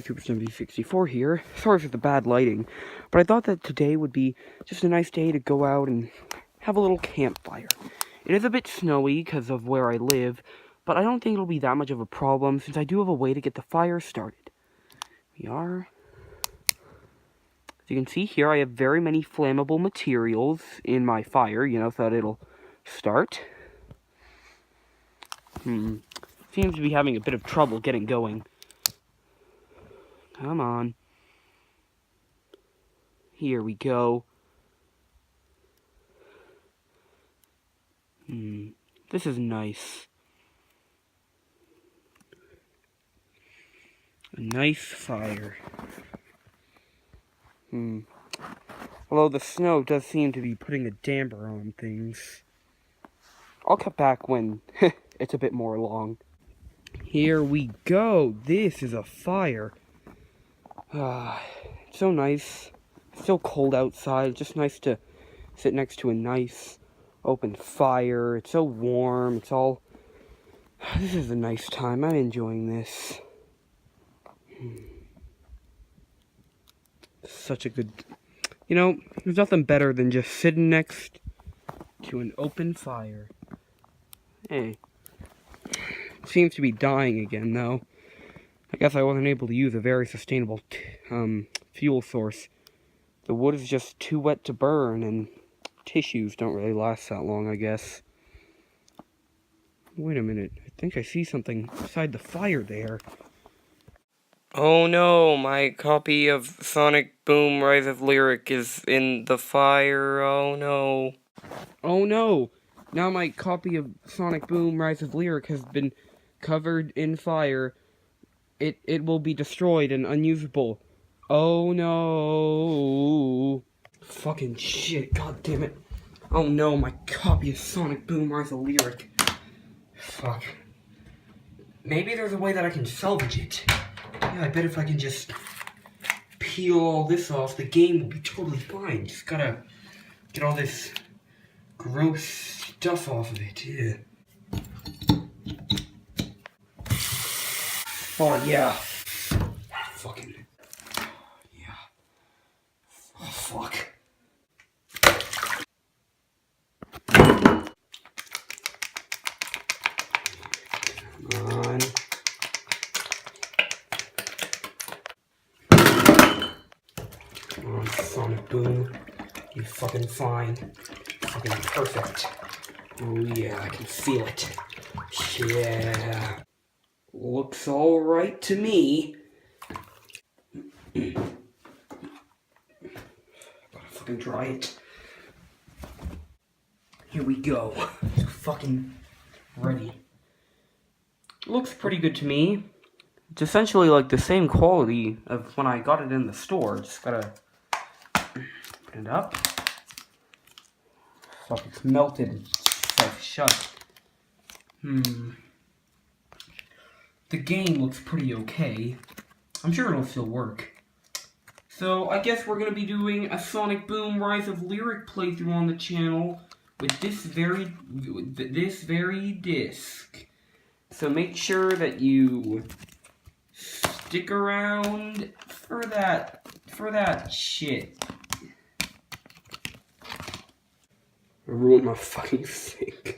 SuperStimV64 here. Sorry for the bad lighting, but I thought that today would be just a nice day to go out and have a little campfire. It is a bit snowy because of where I live, but I don't think it'll be that much of a problem since I do have a way to get the fire started. We are. As you can see here, I have very many flammable materials in my fire, so that it'll start. Seems to be having a bit of trouble getting going. Come on. Here we go. This is nice. A nice fire. Although the snow does seem to be putting a damper on things. I'll cut back when it's a bit more long. Here we go. This is a fire. It's so nice. It's so cold outside. It's just nice to sit next to a nice open fire. It's so warm. It's all... This is a nice time. I'm enjoying this. Such a good... there's nothing better than just sitting next to an open fire. Hey. It seems to be dying again, though. I guess I wasn't able to use a very sustainable fuel source. The wood is just too wet to burn, and tissues don't really last that long, I guess. Wait a minute. I think I see something beside the fire there. Oh no, my copy of Sonic Boom Rise of Lyric is in the fire. Oh no. Oh no! Now my copy of Sonic Boom Rise of Lyric has been covered in fire. It will be destroyed and unusable. Oh no. Fucking shit, god damn it. Oh no, my copy of Sonic Boom Rise of Lyric. Fuck. Maybe there's a way that I can salvage it. Yeah, I bet if I can just peel all this off, the game will be totally fine. Just gotta get all this gross stuff off of it, yeah. Oh, yeah. Fucking... Yeah. Oh, fuck. Come on. Come on, Sonic Boom. You fucking fine. Fucking perfect. Oh, yeah, I can feel it. Yeah. Looks alright to me. Gotta fucking dry it. Here we go. Fucking ready. Looks pretty good to me. It's essentially like the same quality of when I got it in the store. Just gotta put it up. Fuck, it's melted. Like, shut. The game looks pretty okay. I'm sure it'll still work. So, I guess we're going to be doing a Sonic Boom Rise of Lyric playthrough on the channel with this very disc. So make sure that you stick around for that shit. I ruined my fucking sink.